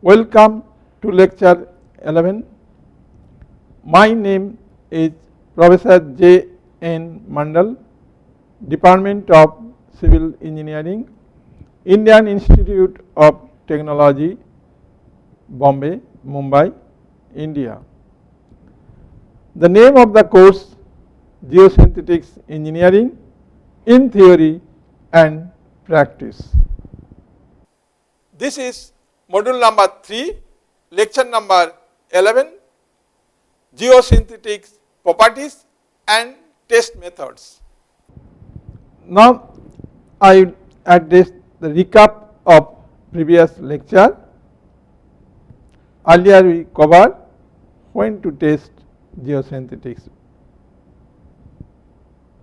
Welcome to lecture 11. My name is Professor J. N. Mandal, Department of Civil Engineering, Indian Institute of Technology, Bombay, Mumbai, India. The name of the course, Geosynthetics Engineering in Theory and Practice. This is module number 3, lecture number 11, Geosynthetics Properties and Test Methods. Now, I address the recap of previous lecture. Earlier we covered when to test geosynthetics,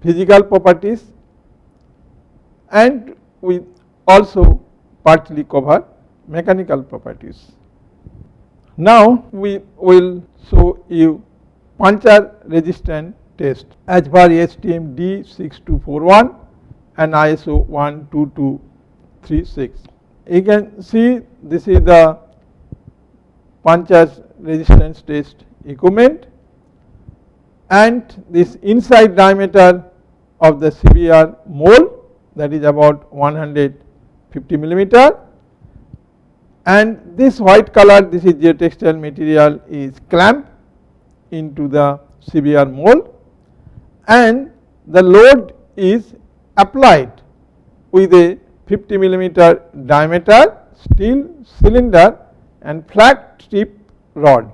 physical properties, and we also partly covered mechanical properties. Now we will show you puncture resistance test as per STM D6241 and ISO 12236. You can see this is the puncture resistance test equipment, and this inside diameter of the CBR mold, that is about 150 millimeter, and this white color, this is geotextile material, is clamped into the CBR mold, and the load is applied with a 50 millimeter diameter steel cylinder and flat tip rod,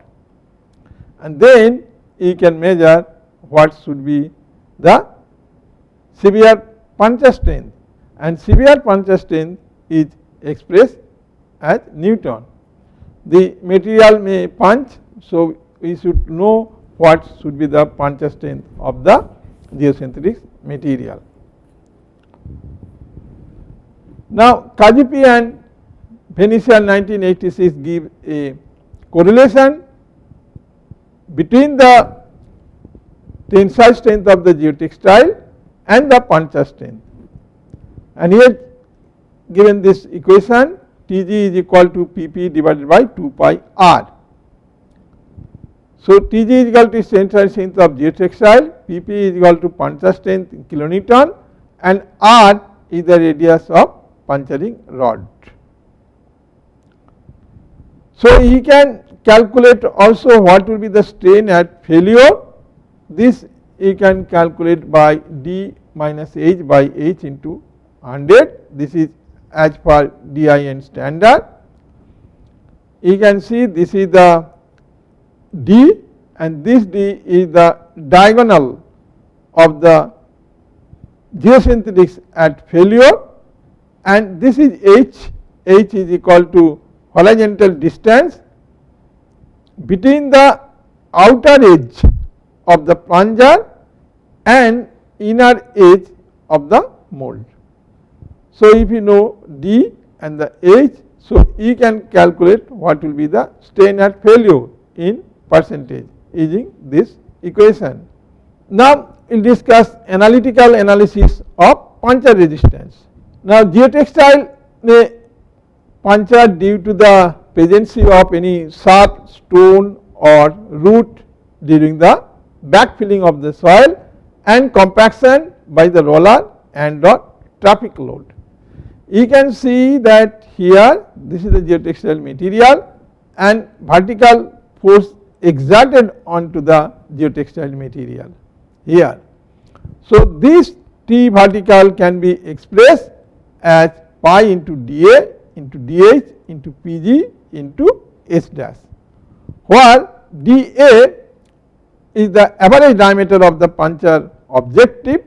and then you can measure what should be the CBR puncture strength, and CBR puncture strength is expressed as Newton. The material may punch, so we should know what should be the puncture strength of the geosynthetics material. Now, Kajipi and Venetian 1986 give a correlation between the tensile strength of the geotextile and the puncture strength, and here given this equation, Tg is equal to Pp divided by 2 pi r. So, Tg is equal to tensile strength of geotextile, Pp is equal to puncture strength in kilonewton, and r is the radius of puncturing rod. So, you can calculate also what will be the strain at failure. This you can calculate by d minus h by h into 100. This is as per DIN standard. You can see this is the d, and this d is the diagonal of the geosynthetics at failure, and this is h. H is equal to horizontal distance between the outer edge of the plunger and inner edge of the mold. So, if you know d and the h, so you can calculate what will be the strain at failure in percentage using this equation. Now, we will discuss analytical analysis of puncture resistance. Now, geotextile may puncture due to the presence of any sharp stone or root during the backfilling of the soil and compaction by the roller and or traffic load. You can see that here this is the geotextile material and vertical force exerted onto the geotextile material here. So, this T vertical can be expressed as pi into dA into dH into Pg into S dash, where dA is the average diameter of the puncture objective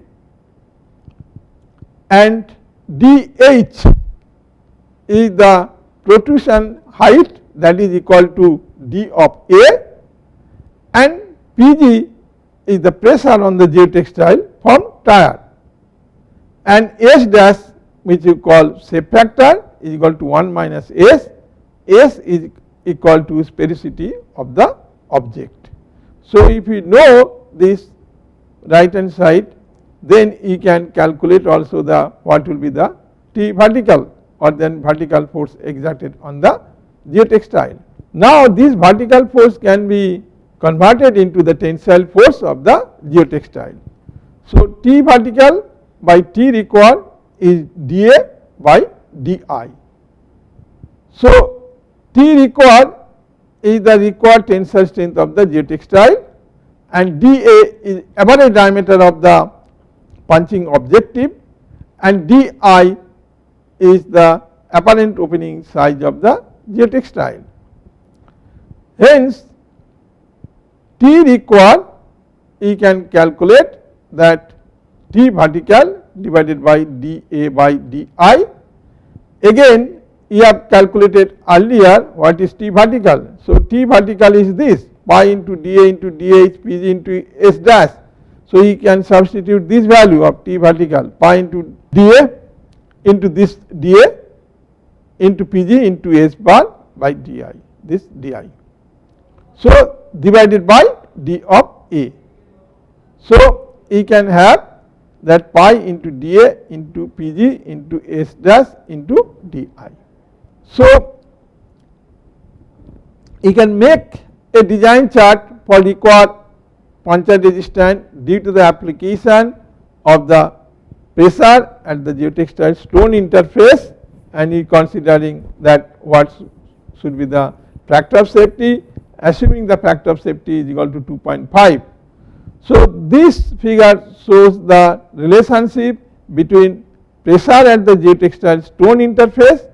and dH is the protrusion height, that is equal to d of A, and Pg is the pressure on the geotextile from tire, and S dash, which you call shape factor, is equal to 1 minus S. S is equal to sphericity of the object. So, if you know this right hand side, then you can calculate also the what will be the T vertical or then vertical force exerted on the geotextile. Now this vertical force can be converted into the tensile force of the geotextile. So T vertical by T required is dA by di. So T required is the required tensile strength of the geotextile, and dA is average diameter of the punching objective, and di is the apparent opening size of the geotextile. Hence T required, you can calculate that T vertical divided by dA by di. Again you have calculated earlier what is T vertical. So T vertical is this, pi into dA into dH Pg into S dash. So you can substitute this value of T vertical, pi into dA into this dA into Pg into S bar by di, this di. So divided by d of A. So you can have that pi into dA into Pg into S dash into di. So you can make a design chart for required puncture resistance due to the application of the pressure at the geotextile stone interface, and you considering that what should be the factor of safety, assuming the factor of safety is equal to 2.5. So this figure shows the relationship between pressure at the geotextile stone interface,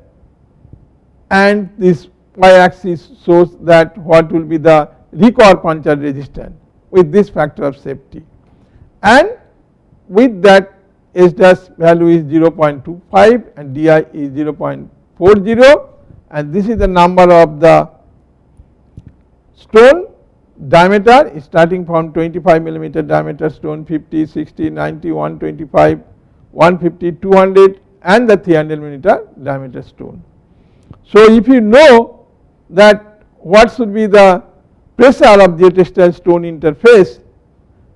and this y-axis shows that what will be the required puncture resistance with this factor of safety, and with that S dash value is 0.25 and di is 0.40, and this is the number of the stone diameter starting from 25 millimeter diameter stone, 50, 60, 90, 125, 150, 200 and the 300 millimeter diameter stone. So if you know that what should be the pressure of geotextile stone interface,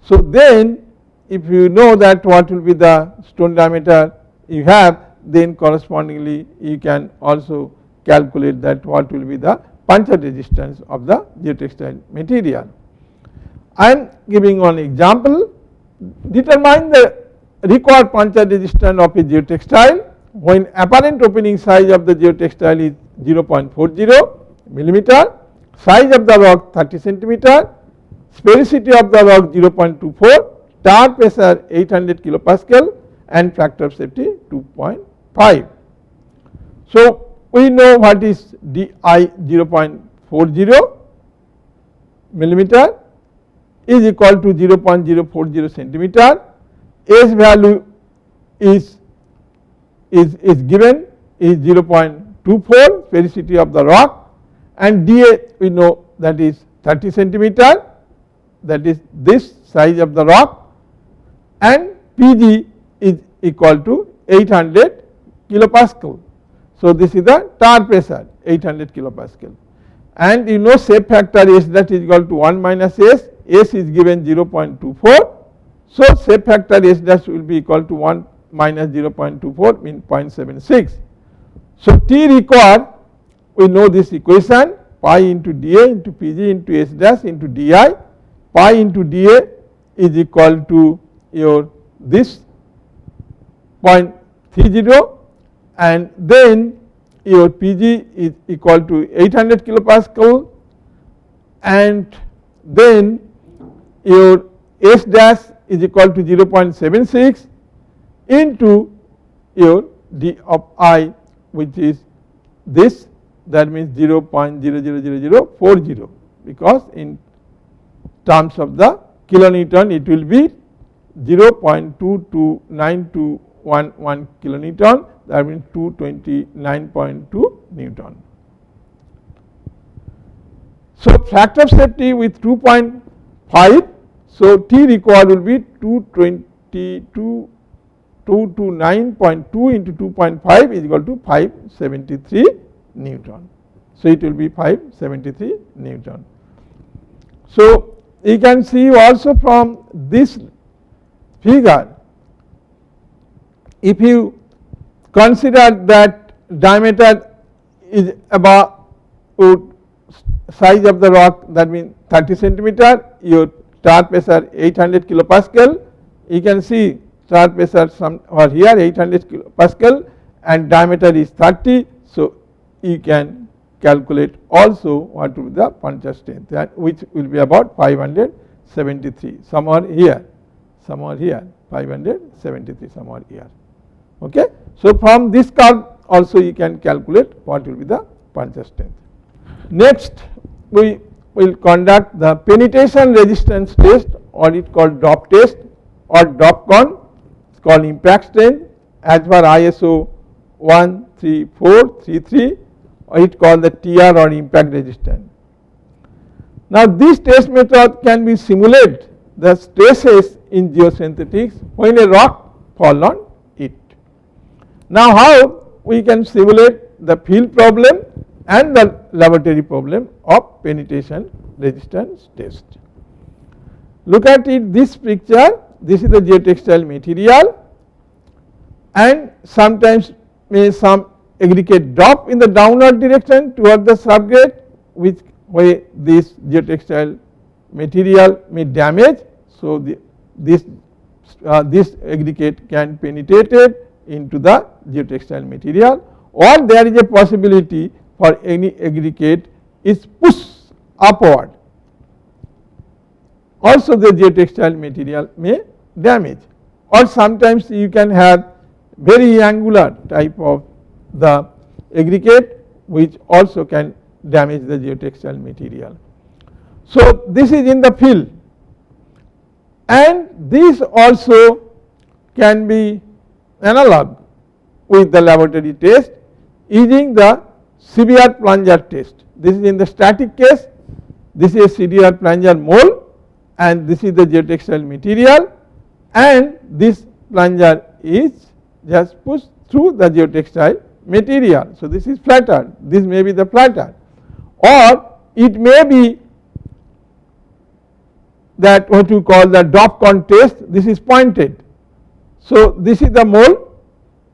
so then if you know that what will be the stone diameter you have, then correspondingly you can also calculate that what will be the puncture resistance of the geotextile material. I am giving one example. Determine the required puncture resistance of a geotextile when apparent opening size of the geotextile is 0.40 millimeter, size of the rock 30 centimeter, sphericity of the rock 0.24, tar pressure 800 kilopascal and factor of safety 2.5. So we know what is di 0.40 millimeter is equal to 0.040 centimeter, S value is given is 0.24 sphericity of the rock, and dA we know that is 30 centimeter, that is this size of the rock, and Pg is equal to 800 kilopascal. So this is the tar pressure 800 kilopascal, and you know shape factor S that is equal to 1 minus S, S is given 0.24. So shape factor S dash will be equal to 1 minus 0.24 means 0.76. So T required, we know this equation, pi into dA into Pg into S dash into di, pi into dA is equal to your this 0.30, and then your Pg is equal to 800 kilopascal, and then your S dash is equal to 0.76 into your d of I, which is this, that means 0.00040, because in terms of the kilonewton it will be 0.229211 kilonewton, that means 229.2 Newton. So factor of safety with 2.5, so T required will be 229.2 into 2.5 is equal to 573 Newton. So it will be 573 Newton. So you can see also from this figure, if you consider that diameter is about would size of the rock, that means 30 centimeter, your tar pressure 800 kilopascal. You can see tar pressure somewhere here 800 kilopascal and diameter is 30. So, you can calculate also what will be the puncture strength, which will be about 573, somewhere here 573, somewhere here. Okay. So, from this curve also you can calculate what will be the puncture strength. Next, we will conduct the penetration resistance test, or it called DOP test or DOPCon. It is called impact strength as per ISO 13433, or it called the TR or impact resistance. Now, this test method can be simulate the stresses in geosynthetics when a rock fall on it. Now, how we can simulate the field problem and the laboratory problem of penetration resistance test. Look at it, this picture, this is the geotextile material, and sometimes may some aggregate drop in the downward direction toward the subgrade, which where this geotextile material may damage. So, this aggregate can penetrate into the geotextile material, or there is a possibility for any aggregate is pushed upward. Also, the geotextile material may damage, or sometimes you can have very angular type of the aggregate which also can damage the geotextile material. So, this is in the field, and this also can be analog with the laboratory test using the severe plunger test. This is in the static case, this is a severe plunger mole and this is the geotextile material, and this plunger is just pushed through the geotextile material. So, this is flatter, this may be the flatter, or it may be that what you call the DOPCon test, this is pointed. So, this is the mole,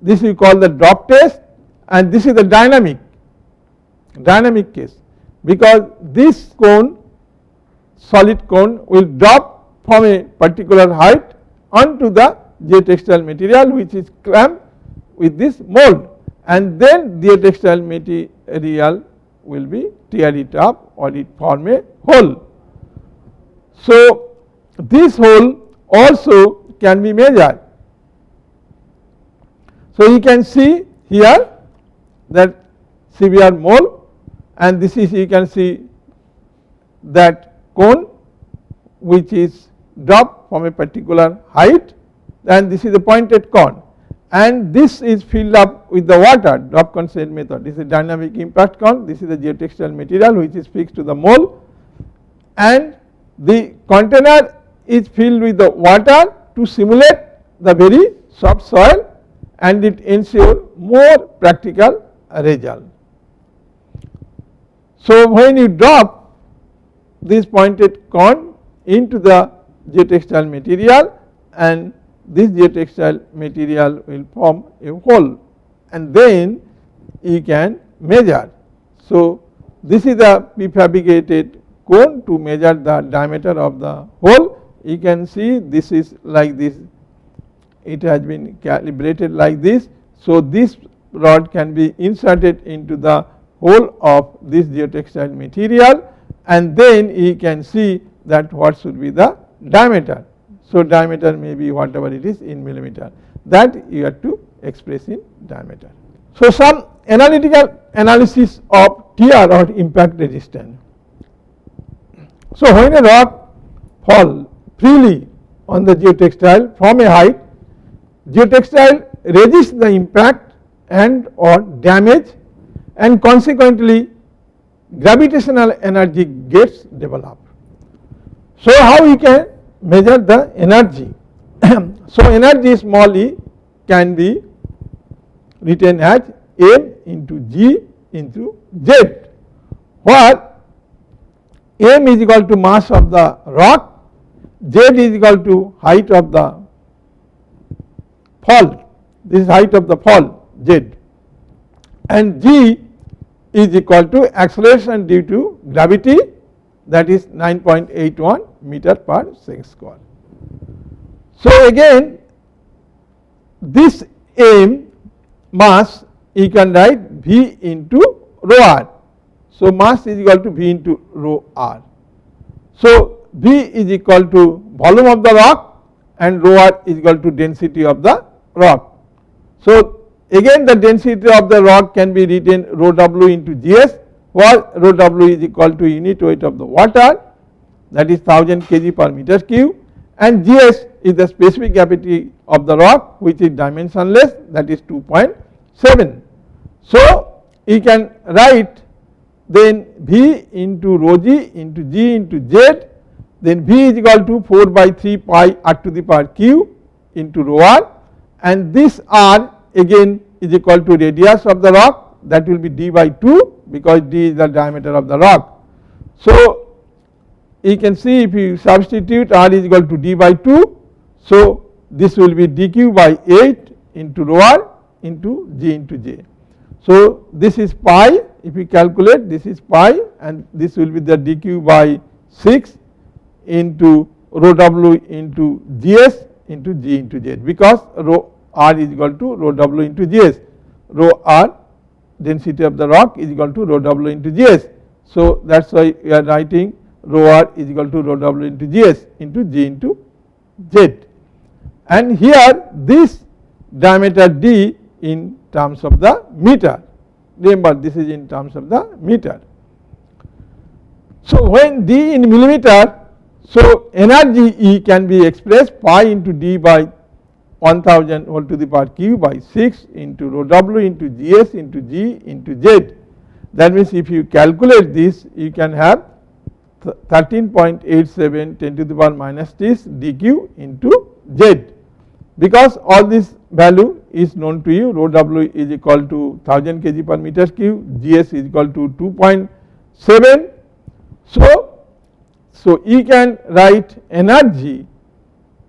this we call the DOP test, and this is the dynamic case, because this cone, solid cone will drop from a particular height onto the geotextile material which is clamped with this mold, and then geotextile material will be tear it up or it form a hole. So, this hole also can be measured. So, you can see here that severe mole, and this is, you can see that cone which is dropped from a particular height, and this is the pointed cone, and this is filled up with the water, drop consent method. This is dynamic impact cone, this is the geotextile material which is fixed to the mole, and the container is filled with the water to simulate the very soft soil, and it ensures more practical result. So, when you drop this pointed cone into the geotextile material, and this geotextile material will form a hole, and then you can measure. So, this is the prefabricated cone to measure the diameter of the hole. You can see this is like this, it has been calibrated like this. So, this rod can be inserted into the hole of this geotextile material, and then you can see that what should be the diameter. So, diameter may be whatever it is in millimeter, that you have to express in diameter. So, some analytical analysis of tear or impact resistance. So, when a rock fall freely on the geotextile from a height, geotextile resists the impact and or damage, and consequently gravitational energy gets developed. So, how we can measure the energy? So, energy small e can be written as M into G into Z, where M is equal to mass of the rock, Z is equal to height of the fall, this is height of the fall Z, and G is equal to acceleration due to gravity, that is 9.81 meter per second square. So again this m mass you can write V into rho r. So mass is equal to V into rho r. So V is equal to volume of the rock and rho r is equal to density of the rock. So again the density of the rock can be written rho w into Gs, where rho w is equal to unit weight of the water, that is 1000 kg per meter cube, and Gs is the specific gravity of the rock which is dimensionless, that is 2.7. So you can write then V into rho g into G into Z, then V is equal to 4 by 3 pi r to the power q into rho r, and this r again is equal to radius of the rock, that will be d by 2 because d is the diameter of the rock. So you can see if you substitute r is equal to d by 2, so this will be dq by 8 into rho r into G into J. So this is pi, if you calculate this is pi, and this will be the dq by 6 into rho w into Gs into G into Z, because rho r is equal to rho w into Gs. Rho r density of the rock is equal to rho w into Gs. So that is why we are writing rho r is equal to rho w into Gs into G into Z. And here this diameter d in terms of the meter, remember this is in terms of the meter. So when d in millimeter, so energy E can be expressed pi into d by 1000 whole to the power q by 6 into rho w into Gs into G into Z. That means if you calculate this, you can have 13.87 10 to the power minus t dq into Z, because all this value is known to you. Rho w is equal to 1000 kg per meter cube, Gs is equal to 2.7. So you can write energy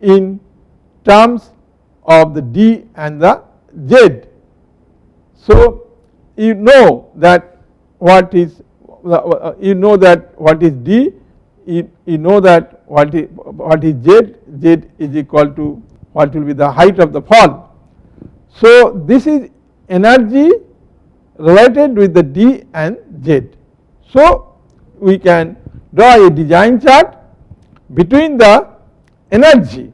in terms of the d and the z. So you know that what is d, you know that what is z, z is equal to what will be the height of the fall. So this is energy related with the d and z. So we can draw a design chart between the energy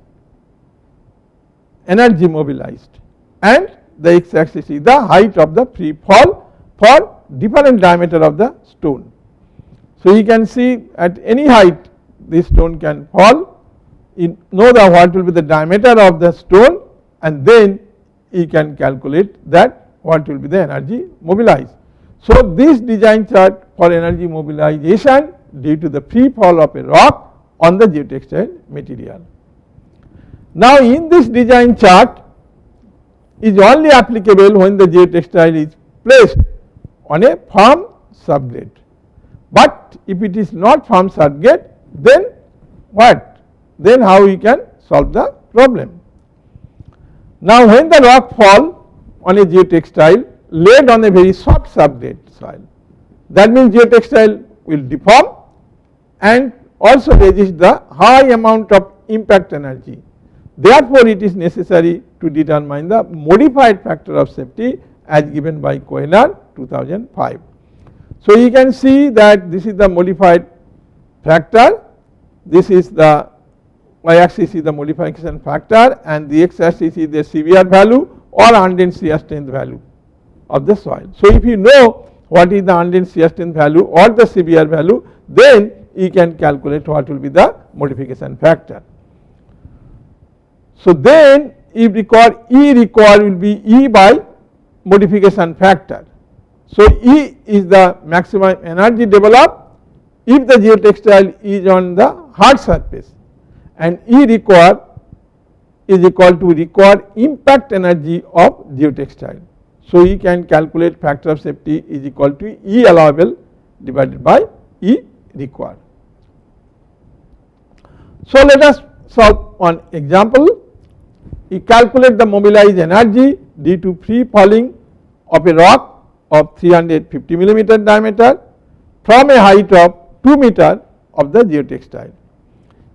mobilized and the x axis is the height of the free fall for different diameter of the stone. So you can see at any height this stone can fall. You know that what will be the diameter of the stone, and then you can calculate that what will be the energy mobilized. So this design chart for energy mobilization due to the free fall of a rock on the geotextile material. Now in this design chart is only applicable when the geotextile is placed on a firm subgrade. But if it is not firm subgrade, then what? Then how we can solve the problem? Now when the rock fall on a geotextile laid on a very soft subgrade soil, that means geotextile will deform and also resist the high amount of impact energy. Therefore, it is necessary to determine the modified factor of safety as given by Koehler 2005. So you can see that this is the modified factor, this is the y-axis is the modification factor, and the x-axis is the severe value or undrained shear strength value of the soil. So if you know what is the undrained shear strength value or the severe value, then you can calculate what will be the modification factor. So then if required, E required will be E by modification factor. So E is the maximum energy developed if the geotextile is on the hard surface, and E required is equal to required impact energy of geotextile. So you can calculate factor of safety is equal to E allowable divided by E required. So let us solve one example. You calculate the mobilized energy due to free falling of a rock of 350 millimeter diameter from a height of 2 meter of the geotextile.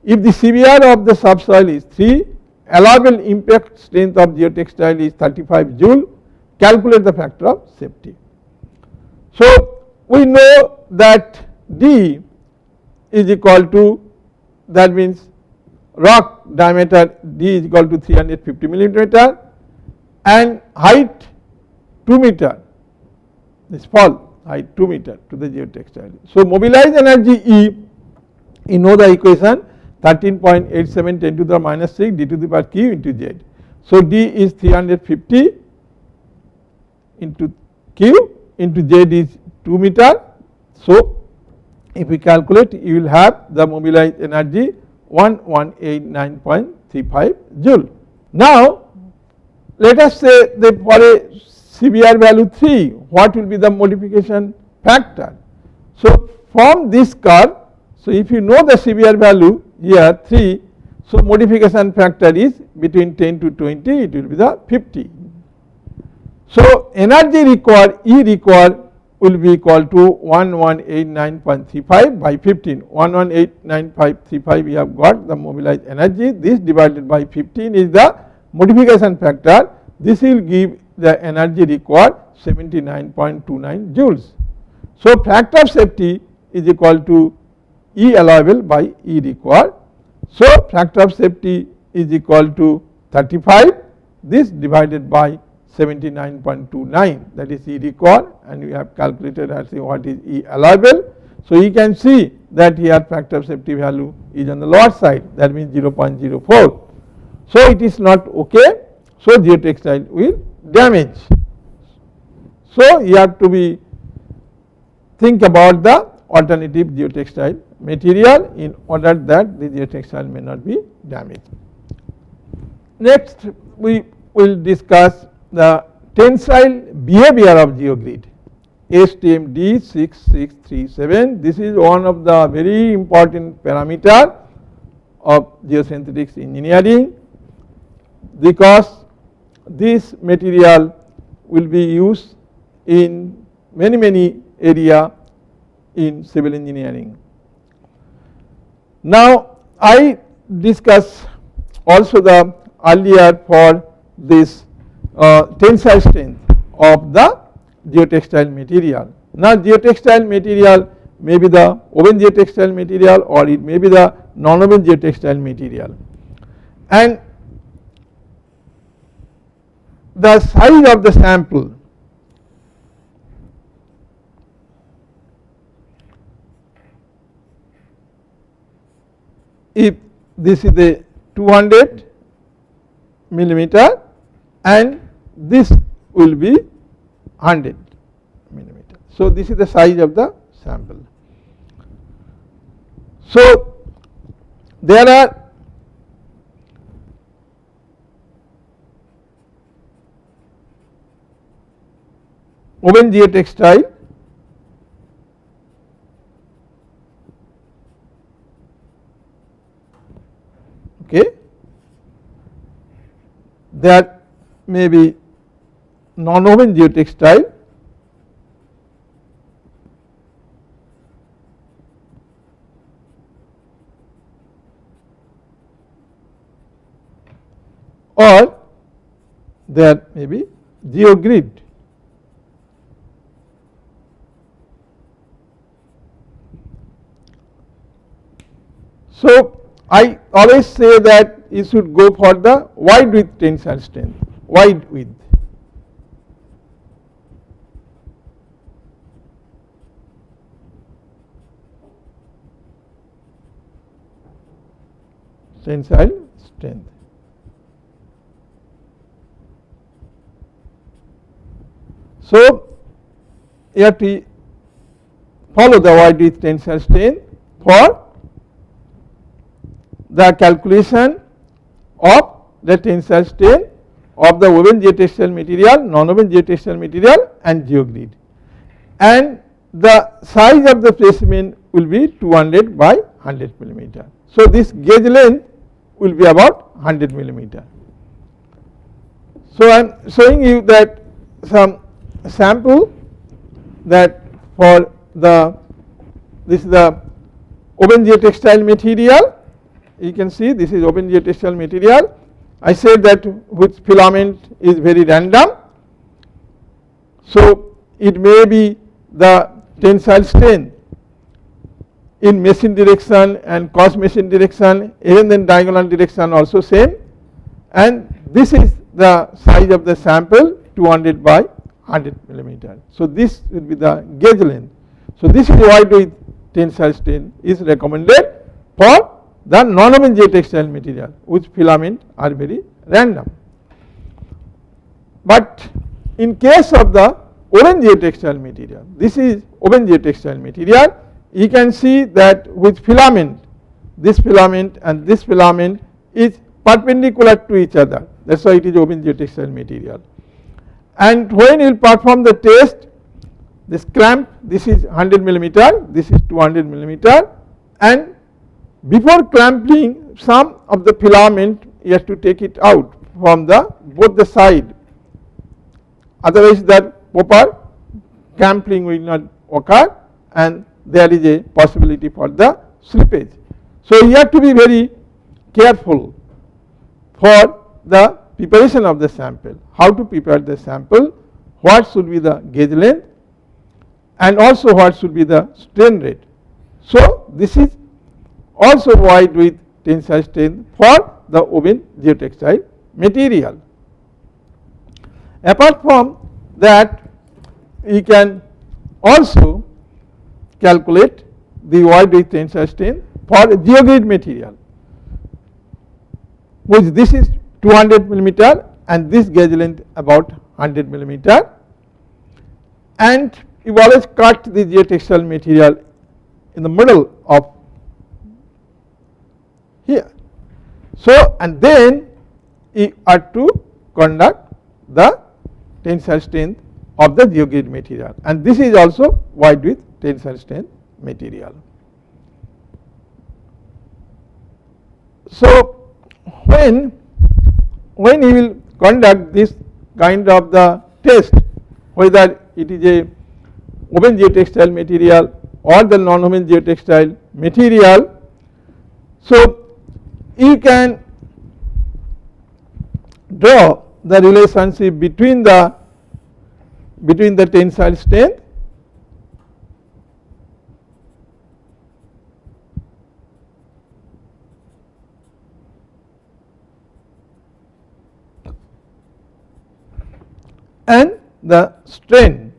If the CBR of the subsoil is 3, allowable impact strength of geotextile is 35 joule, calculate the factor of safety. So, we know that D is equal to, that means rock diameter D is equal to 350 millimeter and height 2 meter, this fall height 2 meter to the geotextile. So, mobilized energy E, you know the equation 13.87 10 to the minus 6 d to the power q into z. So, D is 350 into q into z is 2 meter. So, if we calculate, you will have the mobilized energy 1189.35 joule. Now, let us say that for a CBR value 3, what will be the modification factor? So, from this curve, so if you know the CBR value here 3, so modification factor is between 10 to 20, it will be the 50. So, energy required, E required will be equal to 1189.35 by 15. 1189.35 we have got the mobilized energy, this divided by 15 is the modification factor, this will give the energy required 79.29 joules. So, factor of safety is equal to E allowable by E required. So, factor of safety is equal to 35, this divided by 79.29, that is E required, and we have calculated as what is E allowable. So, you can see that here factor of safety value is on the lower side, that means 0.04. So, it is not okay. So, geotextile will damage. So, you have to be think about the alternative geotextile material in order that the geotextile may not be damaged. Next, we will discuss the tensile behavior of geogrid, STM D6637. This is one of the very important parameter of geosynthetics engineering, because this material will be used in many area in civil engineering. Now, I discuss also the earlier for this tensile strength of the geotextile material. Now, geotextile material may be the woven geotextile material or it may be the non-woven geotextile material, and the size of the sample if this is the 200 millimeter and this will be 100 millimeter. So, this is the size of the sample. So, there are woven geotextile, okay. There may be non-woven geotextile, or there may be geogrid. So, I always say that you should go for the wide width tensile strength, wide width. Tensile strength. So, you have to follow the wide width tensile strength for the calculation of the tensile strength of the woven geotextile material, non-woven geotextile material and geogrid, and the size of the specimen will be 200 by 100 millimeter. So, this gauge length will be about 100 millimeter. So, I am showing you that some sample that for this is the open geotextile material. You can see this is open geotextile material. I said that which filament is very random. So it may be the tensile strength in machine direction and cross machine direction, even then diagonal direction also same, and this is the size of the sample 200 by 100 millimeter. So this will be the gauge length. So this is wide width tensile strength is recommended for the non-open geotextile material, which filament are very random. But in case of the open geotextile material, this is open geotextile material, you can see that with filament, this filament and this filament is perpendicular to each other. That is why it is open geotextile material. And when you will perform the test, this clamp, this is 100 millimeter, this is 200 millimeter, and before clamping, some of the filament you have to take it out from both the side. Otherwise, that proper clamping will not occur, and there is a possibility for the slippage. So you have to be very careful for the preparation of the sample. How to prepare the sample, what should be the gauge length, and also what should be the strain rate. So this is also wide width tensile strength for the open geotextile material. Apart from that, you can also calculate the wide width tensile strength for geogrid material, which this is 200 millimeter and this gauge length about 100 millimeter, and you always cut the geotextile material in the middle of here. So and then you are to conduct the tensile strength of the geogrid material, and this is also wide width tensile strength material. So when you will conduct this kind of the test, whether it is a open geotextile material or the non-open geotextile material, so you can draw the relationship between the tensile strength and the strain,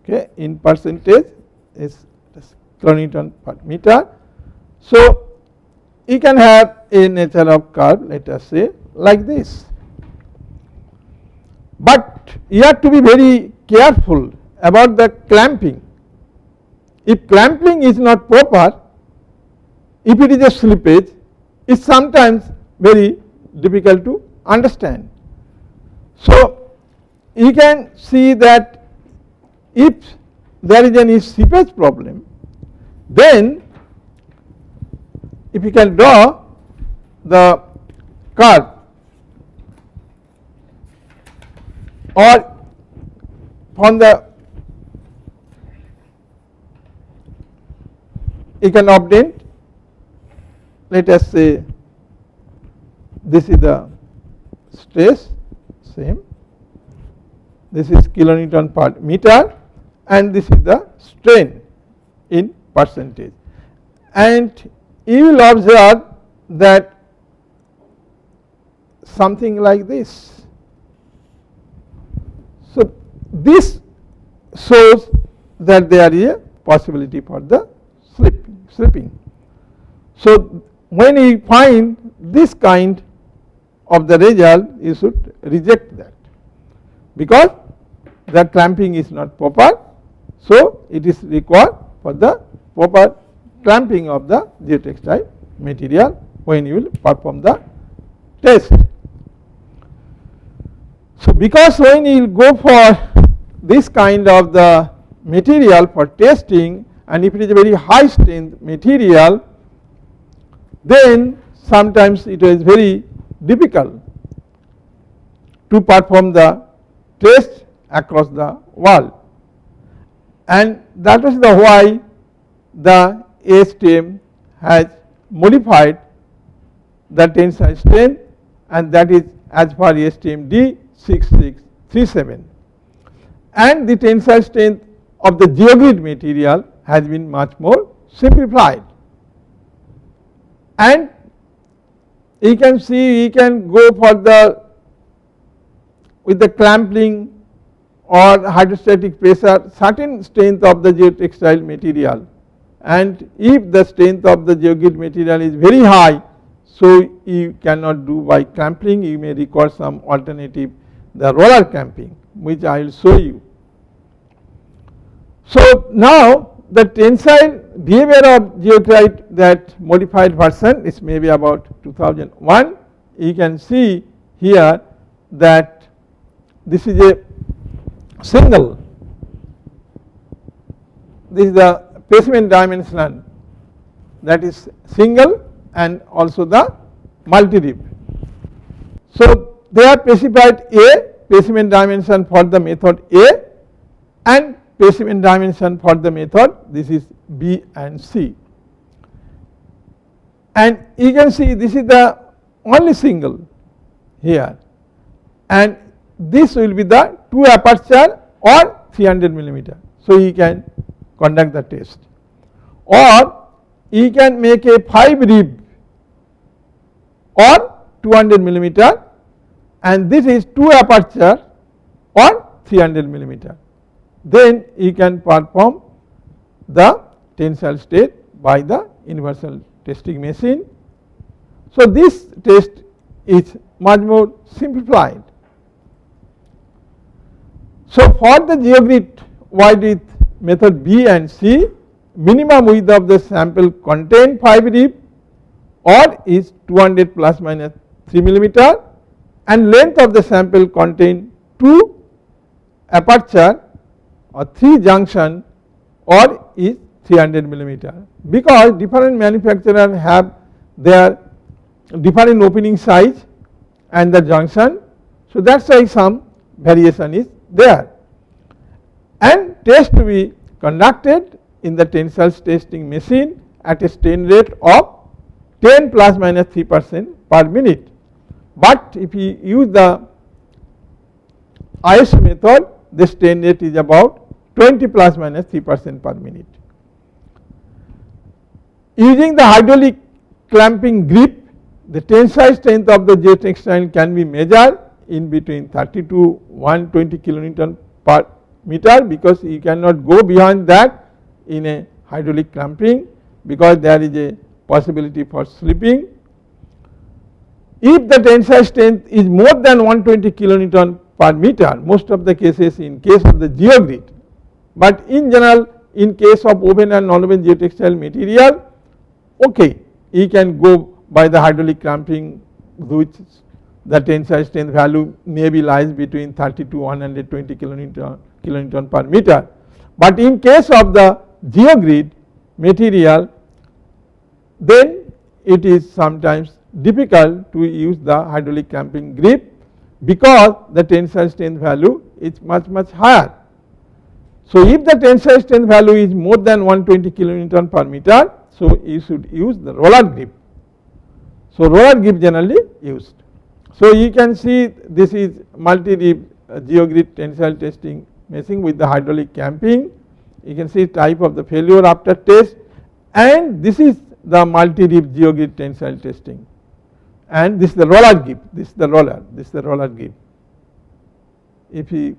okay, in percentage is kilonewton per meter. So you can have a nature of curve, let us say like this, but you have to be very careful about the clamping. If clamping is not proper, if it is a slippage, it is sometimes very difficult to understand. So you can see that if there is any slippage problem, then if you can draw the curve or from the, you can obtain, let us say this is the stress, same, this is kilonewton per meter, and this is the strain in percentage, and you will observe that something like this. So this shows that there is a possibility for the slipping. So when you find this kind of the result, you should reject that, because the clamping is not proper. So it is required for the proper clamping of the geotextile material when you will perform the test. So because when you will go for this kind of the material for testing, and if it is a very high strength material, then sometimes it is very difficult to perform the test across the wall. And that is the why the ASTM has modified the tensile strength, and that is as per ASTM D6637. And the tensile strength of the geogrid material has been much more simplified. And you can see, you can go for the with the clamping or hydrostatic pressure certain strength of the geotextile material, and if the strength of the geogrid material is very high, so you cannot do by clamping, you may require some alternative, the roller clamping, which I will show you. So now the tensile behavior of geotite, that modified version, is maybe about 2001. You can see here that this is a single, this is the specimen dimension, that is single, and also the multi-rib. So they are specified A, specimen dimension for the method A, and specimen dimension for the method, this is B and C. And you can see this is the only single here, and this will be the 2 aperture or 300 millimeter. So you can conduct the test, or you can make a 5 rib or 200 millimeter, and this is 2 aperture or 300 millimeter. Then you can perform the tensile state by the universal testing machine. So this test is much more simplified. So for the geogrid wide width method B and C, minimum width of the sample contain 5 rib or is 200 plus minus 3 millimeter, and length of the sample contain 2 aperture or 3 junction or is 300 millimeter, because different manufacturers have their different opening size and the junction. So that is why some variation is there, and test to be conducted in the tensile testing machine at a strain rate of 10 plus minus 3% per minute. But if you use the IS method, the strain rate is about 20 plus minus 3% per minute. Using the hydraulic clamping grip, the tensile strength of the geotextile can be measured in between 30 to 120 kilonewton per meter, because you cannot go beyond that in a hydraulic clamping, because there is a possibility for slipping. If the tensile strength is more than 120 kilonewton per meter, most of the cases in case of the geogrid, but in general in case of woven and non-woven geotextile material, okay, you can go by the hydraulic clamping, which the tensile strength value maybe lies between 30 to 120 kilonewton per meter. But in case of the geogrid material, then it is sometimes difficult to use the hydraulic clamping grip, because the tensile strength value is much higher. So if the tensile strength value is more than 120 kilonewton per meter, so you should use the roller grip. So roller grip generally used. So you can see this is multi-rib geogrid tensile testing machine with the hydraulic clamping. You can see type of the failure after test, and this is the multi-rib geogrid tensile testing, and this is the roller grip, this is the roller grip. If you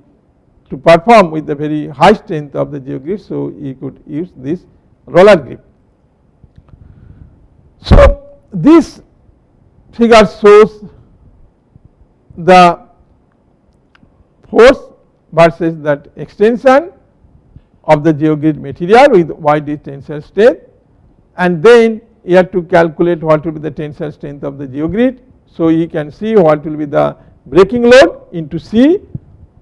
to perform with the very high strength of the geogrid, so you could use this roller grip. So this figure shows the force versus that extension of the geogrid material with wide tensile strength, and then you have to calculate what will be the tensile strength of the geogrid. So you can see what will be the breaking load into C.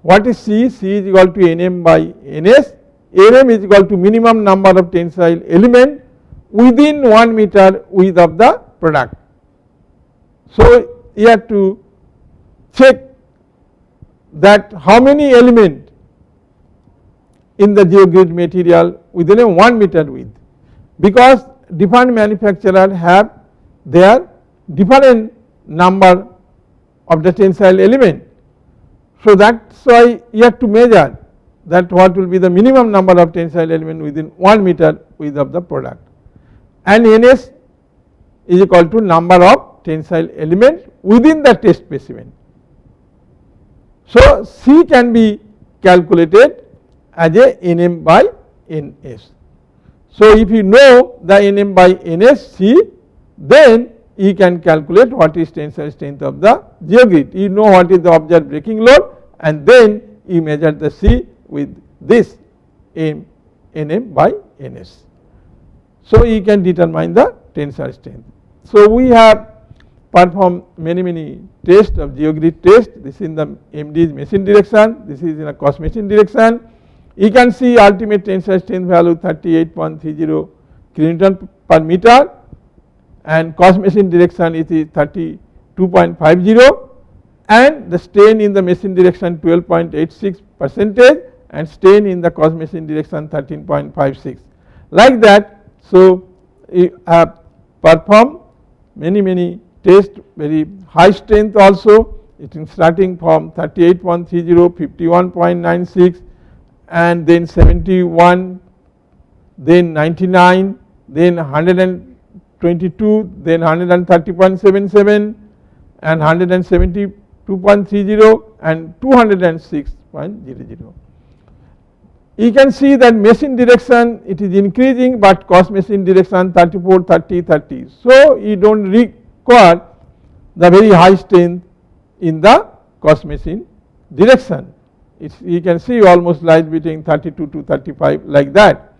What is C? C is equal to Nm by Ns. Nm is equal to minimum number of tensile element within 1 meter width of the product. So you have to check that how many element in the geogrid material within a 1 meter width, because different manufacturers have their different number of the tensile element. So, that is why you have to measure that what will be the minimum number of tensile element within 1 meter width of the product, and Ns is equal to number of tensile element within the test specimen. So, C can be calculated as a Nm by Ns. So, if you know the Nm by Ns C, then you can calculate what is tensile strength of the geogrid. You know what is the observed breaking load, and then you measure the C with this Nm by Ns. So, you can determine the tensile strength. So, we have performed many tests of geogrid test. This is in the MD's machine direction, this is in a cost machine direction. You can see ultimate tensile strength value 38.30 kilonewton per meter, and cost machine direction it is 32.50, and the strain in the machine direction 12.86 percentage, and strain in the cost machine direction 13.56, like that. So, you have performed many tests, very high strength also, it is starting from 38.30, 51.96, and then 71, then 99, then 122, then 130.77, and 172.30, and 206.00. You can see that machine direction it is increasing, but cost machine direction 34, 30, 30. So, you do not require the very high strength in the cost machine direction. You can see almost lies between 32 to 35, like that.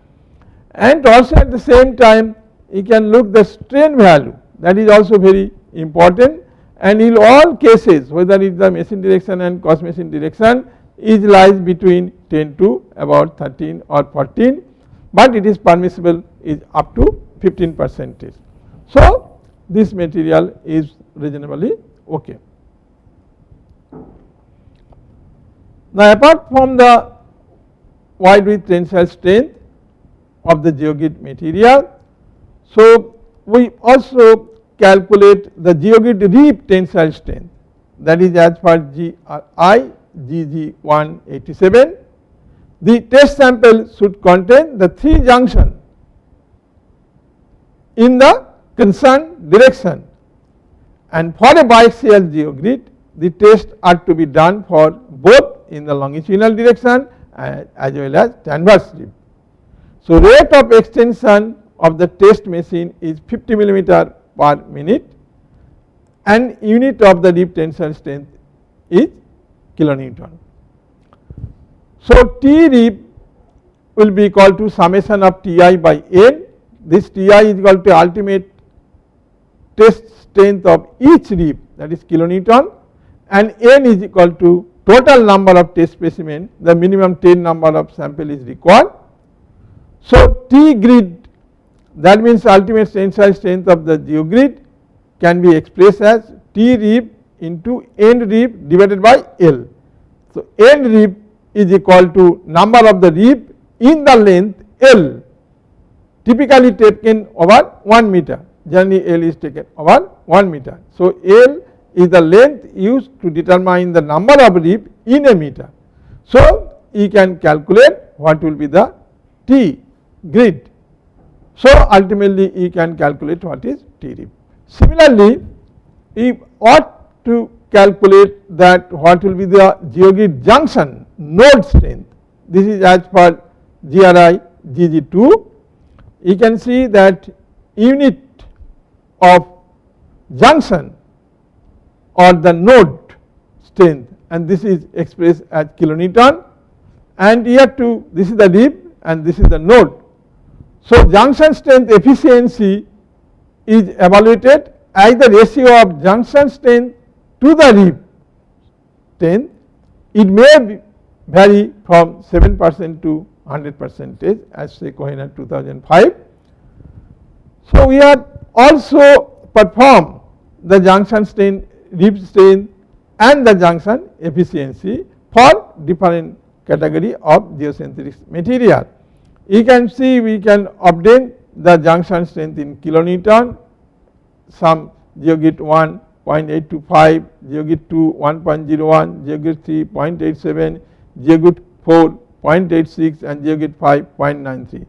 And also at the same time you can look the strain value, that is also very important, and in all cases whether it is the machine direction and cost machine direction, it lies between 10 to about 13 or 14, but it is permissible is up to 15%. So, this material is reasonably okay. Now, apart from the wide width tensile strength of the geogrid material, so we also calculate the geogrid rib tensile strength, that is as per GRI GG 187. The test sample should contain the 3 junctions in the concerned direction, and for a biaxial geogrid the tests are to be done for both in the longitudinal direction as well as transverse rib. So, rate of extension of the test machine is 50 millimeter per minute, and unit of the rib tensile strength is kilonewton. So, T rib will be equal to summation of Ti by N. This Ti is equal to ultimate test strength of each rib, that is kilonewton, and N is equal to total number of test specimen, the minimum 10 number of sample is required. So, T grid, that means ultimate tensile strength of the geogrid, can be expressed as T rib into N rib divided by L. So, N rib is equal to number of the rib in the length L, typically taken over 1 meter, generally L is taken over 1 meter. So, L is the length used to determine the number of rib in a meter. So, you can calculate what will be the T grid. So, ultimately you can calculate what is T rib. Similarly, you ought to calculate that what will be the geogrid junction node strength. This is as per GRI GG2. You can see that unit of junction or the node strength, and this is expressed as kilonewton, and here too this is the rib and this is the node. So, junction strength efficiency is evaluated as the ratio of junction strength to the rib strength. It may vary from 7% to 100% as say Kohinoor 2005. So, we have also performed the junction strength, rib strength and the junction efficiency for different category of geocentric material. You can see we can obtain the junction strength in kilonewton, some GeoGit 1 0.825, GeoGit 2 1.01, GeoGit 3 0.87, GeoGit 4 0.86 and GeoGit 5 0.93.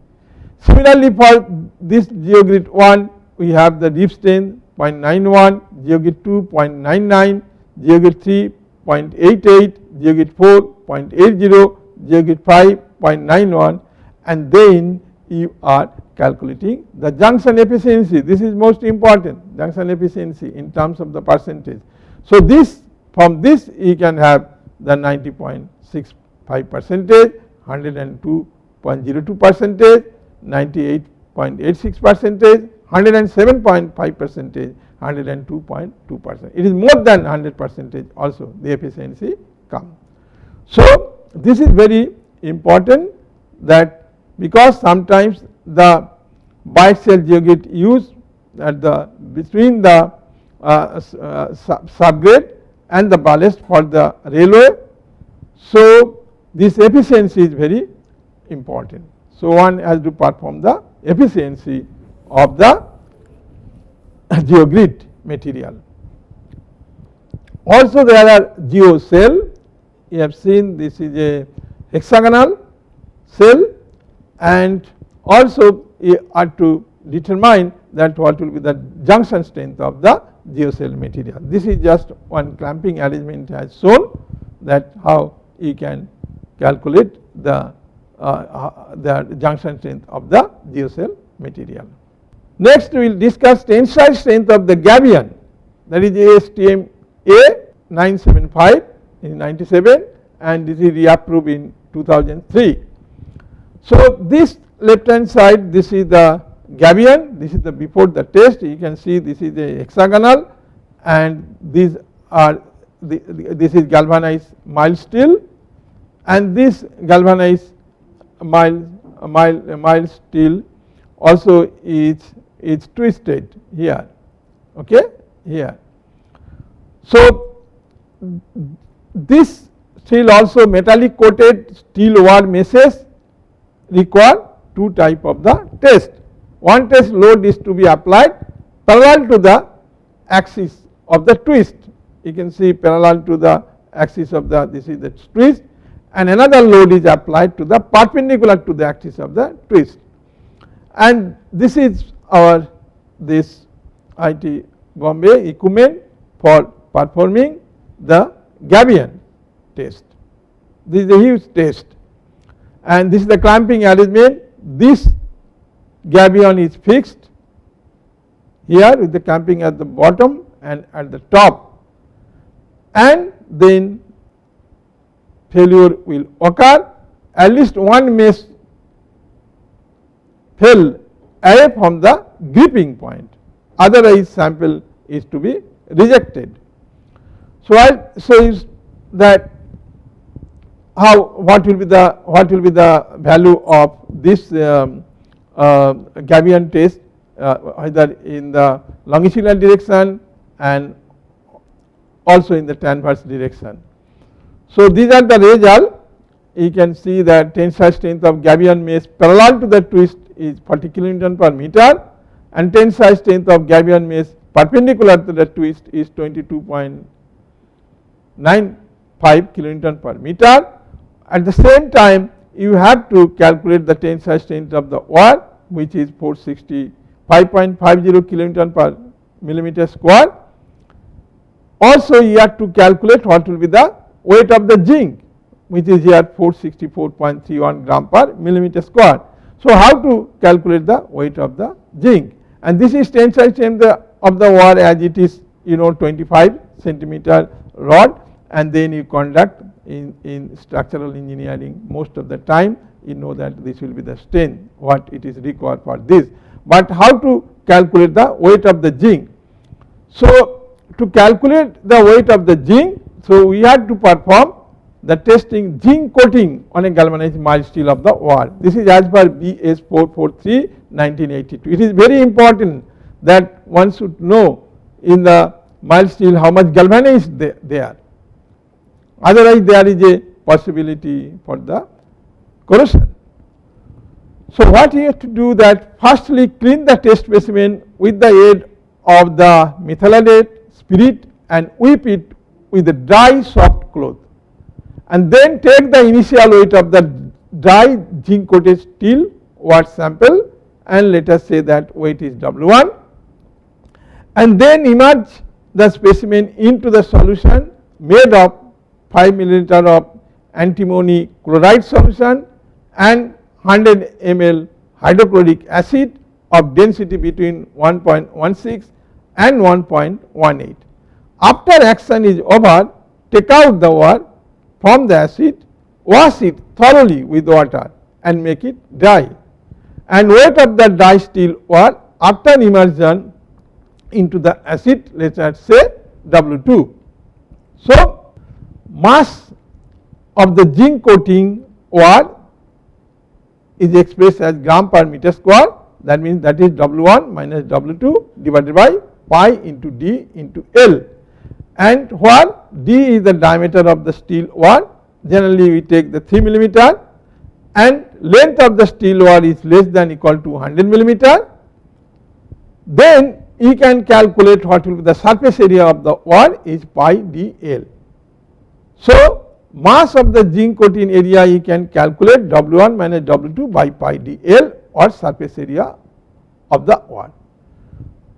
Similarly, for this GeoGit 1 we have the deep strength 0.91, GeoGit 2 0.99, GeoGit 3 0.88, GeoGit 4 0.80, GeoGit 5 0.91, and then you are calculating the junction efficiency. This is most important, junction efficiency in terms of the percentage. So, this from this you can have the 90.65 percentage, 102.02 percentage, 98.86 percentage, 107.5 percentage, 102.2 percent. It is more than 100 percentage also the efficiency comes. So, this is very important, that because sometimes the biaxial GeoGit used at the between the subgrade and the ballast for the railway. So, this efficiency is very important. So, one has to perform the efficiency of the geogrid material. Also there are geocell. You have seen this is a hexagonal cell, and also you are to determine that what will be the junction strength of the geocell material. This is just one clamping arrangement has shown that how you can calculate the junction strength of the geocell material. Next we will discuss tensile strength of the gabion, that is ASTM A975 in 97 and this is reapproved in 2003. So, this left hand side, this is the gabion, this is the before the test. You can see this is a hexagonal and these are this is galvanized mild steel, and this galvanized mild steel also is twisted here, okay, here. So, this steel also metallic coated steel wire meshes require two type of the test. One test load is to be applied parallel to the axis of the twist. You can see parallel to the axis of the, this is the twist, and another load is applied to the perpendicular to the axis of the twist. And this is our this IIT Bombay equipment for performing the gabion test. This is a huge test, and this is the clamping arrangement. This gabion is fixed here with the clamping at the bottom and at the top, and then failure will occur. At least one mesh fell away from the gripping point, otherwise sample is to be rejected. So, I say that how what will be the value of this gabion test either in the longitudinal direction and also in the transverse direction. So, these are the results. You can see that tensile strength of gabion mesh parallel to the twist is 40 kilonewton per meter, and tensile strength of gabion mesh perpendicular to the twist is 22.95 kilonewton per meter. At the same time, you have to calculate the tensile strength of the wire, which is 465.50 kilonewton per millimeter square. Also, you have to calculate what will be the weight of the zinc, which is here 464.31 gram per millimeter square. So, how to calculate the weight of the zinc, and this is tensile strength of the wire as it is 25 centimeter rod, and then you conduct in structural engineering most of the time you know that this will be the strength what it is required for this. But how to calculate the weight of the zinc? So, to calculate the weight of the zinc, so we had to perform the testing zinc coating on a galvanized mild steel of the wire. This is as per BS 443 1982. It is very important that one should know in the mild steel how much galvanized they are. Otherwise, there is a possibility for the corrosion. So what you have to do that firstly clean the test specimen with the aid of the methylate spirit and whip it with a dry soft cloth, and then take the initial weight of the dry zinc coated steel ware sample, and let us say that weight is W1, and then immerse the specimen into the solution made of 5 milliliter of antimony chloride solution and 100 ml hydrochloric acid of density between 1.16 and 1.18. After action is over, take out the ware from the acid, wash it thoroughly with water and make it dry, and weight of the dry steel ware after immersion into the acid, let us say W2. So mass of the zinc coating ware is expressed as gram per meter square, that means that is W1 minus W2 divided by pi into D into L, and where D is the diameter of the steel ware, generally we take the 3 millimeter, and length of the steel ware is less than equal to 100 millimeter, then you can calculate what will be the surface area of the ware is pi dl. So mass of the zinc coating area you can calculate W1 minus W2 by pi dl, or surface area of the ware.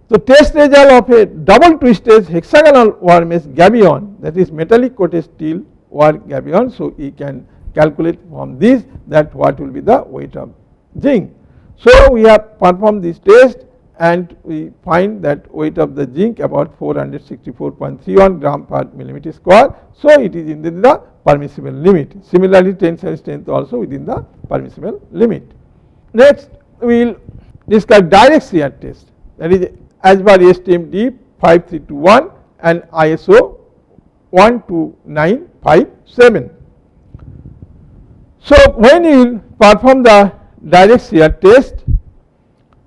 So test result of a double twisted hexagonal ware mesh gabion, that is metallic coated steel ware gabion. So you can calculate from this that what will be the weight of zinc. So we have performed this test and we find that weight of the zinc about 464.31 gram per millimeter square. So it is in the permissible limit. Similarly, tensile strength also within the permissible limit. Next we will discuss direct shear test, that is as per STM-D 5321 and ISO 12957. So when you perform the direct shear test,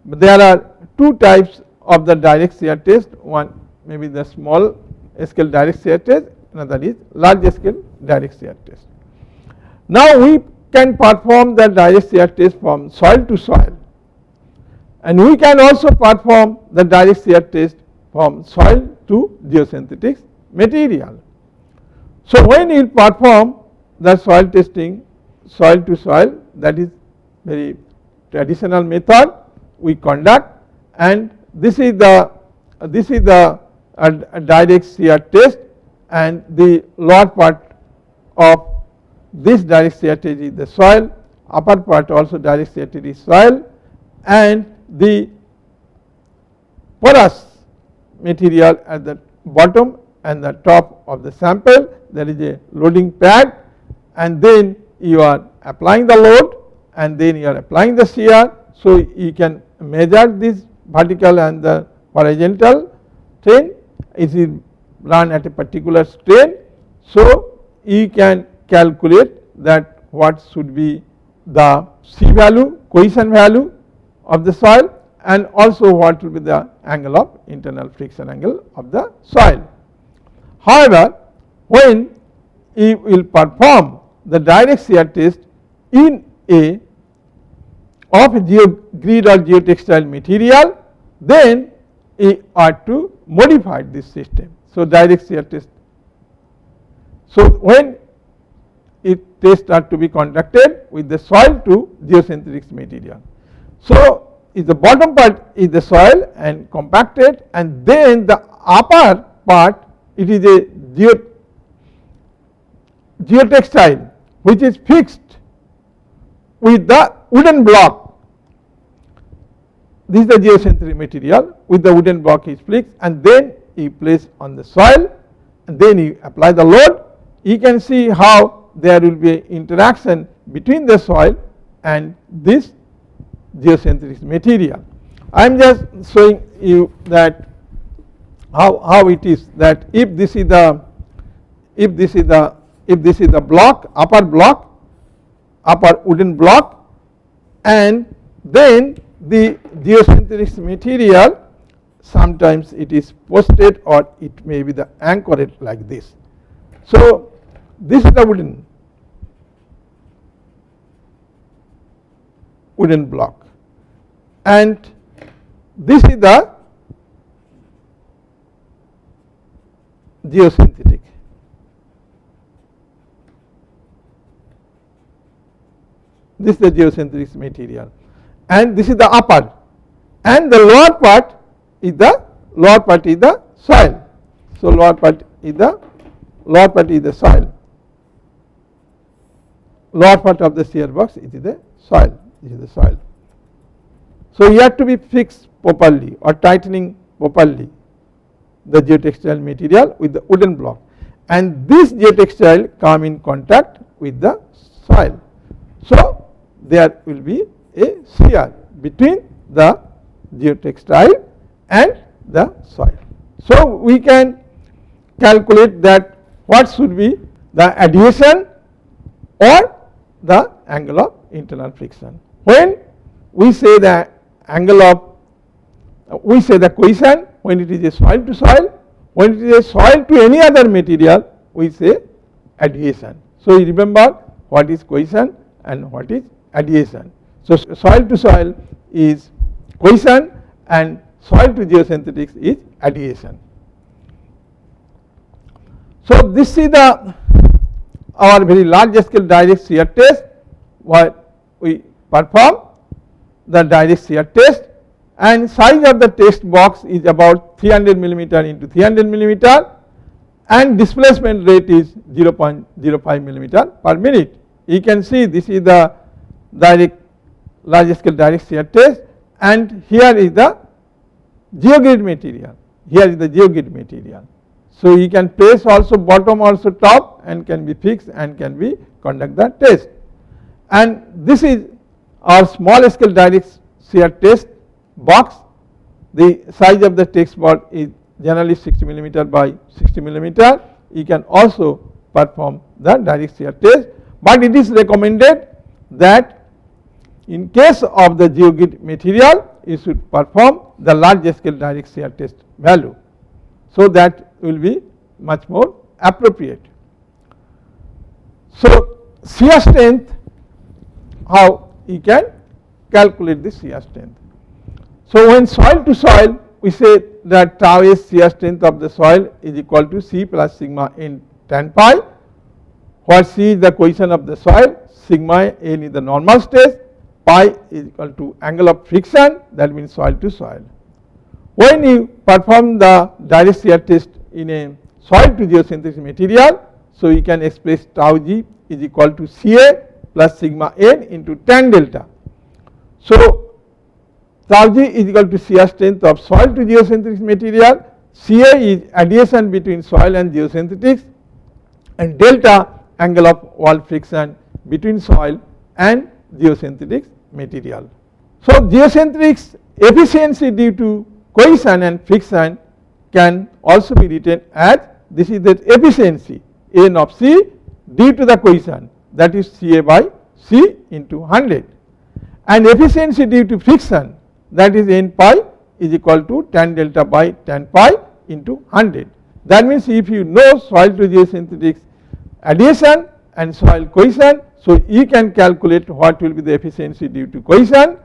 there are two types of the direct shear test. One may be the small scale direct shear test, another is large scale direct shear test. Now we can perform the direct shear test from soil to soil, and we can also perform the direct shear test from soil to geosynthetic material. So when you perform the soil testing soil to soil, that is very traditional method we conduct, and this is the direct shear test, and the lower part of this direct shear test is the soil, upper part also direct shear test is soil, and the porous material at the bottom and the top of the sample, there is a loading pad, and then you are applying the load and then you are applying the shear. So you can measure this vertical and the horizontal strain, it is run at a particular strain. So you can calculate that what should be the C value, cohesion value of the soil, and also what will be the angle of internal friction angle of the soil. However, when you will perform the direct shear test in a of a geogrid or geotextile material, then you are to modify this system. So direct shear test. So when tests are to be conducted with the soil to geosynthetic material. So if the bottom part is the soil and compacted, and then the upper part it is a geotextile which is fixed with the wooden block. This is the geosynthetic material with the wooden block is fixed, and then you place on the soil and then you apply the load. You can see how there will be interaction between the soil and this geosynthetic material. I am just showing you that how it is, that if this is the block, upper wooden block, and then the geosynthetic material, sometimes it is posted or it may be the anchored like this. So this is the wooden wooden block, and this is the geosynthetic. This is the geosynthetic material, and this is the upper, and the lower part is the soil. So lower part is the soil. Lower part of the shear box, it is the soil. This is the soil. So you have to be fixed properly or tightening properly the geotextile material with the wooden block, and this geotextile come in contact with the soil. So there will be a shear between the geotextile and the soil. So we can calculate that what should be the adhesion or the angle of internal friction. When we say the angle of, we say the cohesion when it is a soil to soil, when it is a soil to any other material we say adhesion. So you remember what is cohesion and what is adhesion. So soil to soil is cohesion and soil to geosynthetics is adhesion. So this is the our very large scale direct shear test, where we perform the direct shear test, and size of the test box is about 300 millimeter into 300 millimeter, and displacement rate is 0.05 millimeter per minute. You can see this is the direct large scale direct shear test, and here is the geogrid material. Here is the geogrid material. So you can place also bottom also top, and can be fixed and can be conduct the test. And this is our small scale direct shear test box. The size of the test box is generally 60 millimeter by 60 millimeter. You can also perform the direct shear test, but it is recommended that in case of the geogrid material you should perform the large scale direct shear test value. So that will be much more appropriate. So shear strength, how you can calculate the shear strength. So when soil to soil, we say that tau s shear strength of the soil is equal to C plus sigma n tan pi, where C is the cohesion of the soil, sigma n is the normal stress, pi is equal to angle of friction, that means soil to soil. When you perform the direct shear test in a soil to geosynthetic material, so you can express tau g is equal to Ca plus sigma n into tan delta. So tau g is equal to shear strength of soil to geosynthetic material, Ca is adhesion between soil and geosynthetics, and delta angle of wall friction between soil and geosynthetic material. So geosynthetics efficiency due to cohesion and friction can also be written as, this is the efficiency n of C due to the cohesion, that is Ca by C into 100, and efficiency due to friction, that is n pi is equal to tan delta by tan pi into 100. That means if you know soil to geosynthetics adhesion and soil cohesion, so you can calculate what will be the efficiency due to cohesion,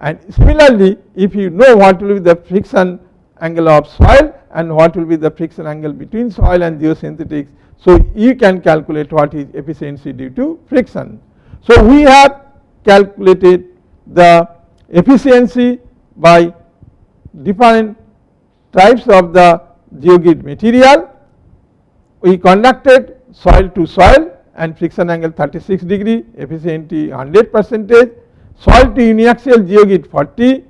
and similarly if you know what will be the friction angle of soil and what will be the friction angle between soil and geosynthetics, so you can calculate what is efficiency due to friction. So we have calculated the efficiency by different types of the geogrid material. We conducted soil to soil and friction angle 36 degree, efficiency 100%. Soil to uniaxial geogrid 40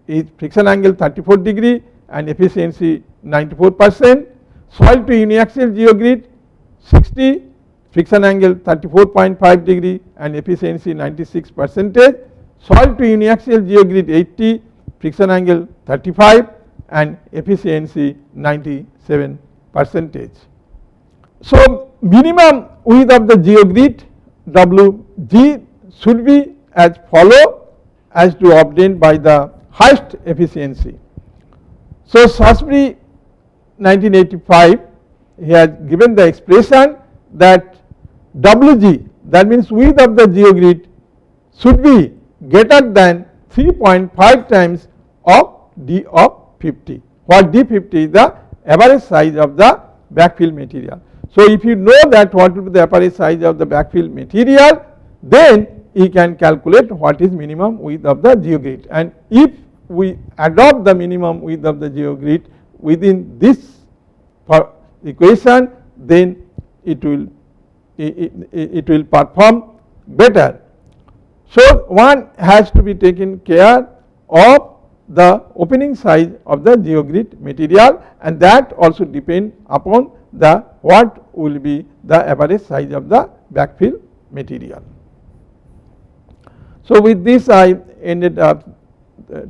is friction angle 34 degree and efficiency 94%. Soil to uniaxial geogrid 60, friction angle 34.5 degree and efficiency 96%. Soil to uniaxial geogrid 80, friction angle 35 and efficiency 97%. So minimum width of the geogrid Wg should be as follow as to obtained by the highest efficiency. So Salisbury 1985, he has given the expression that Wg, that means width of the geogrid, should be greater than 3.5 times of d of 50, where d 50 is the average size of the backfill material. So, if you know that what will be the average size of the backfill material, then you can calculate what is minimum width of the geogrid, and if we adopt the minimum width of the geogrid within this equation, then it will perform better. So, one has to be taken care of the opening size of the geogrid material, and that also depend upon the what will be the average size of the backfill material. So, with this I ended up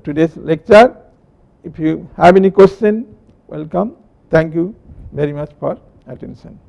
today's lecture. If you have any question, welcome. Thank you very much for attention.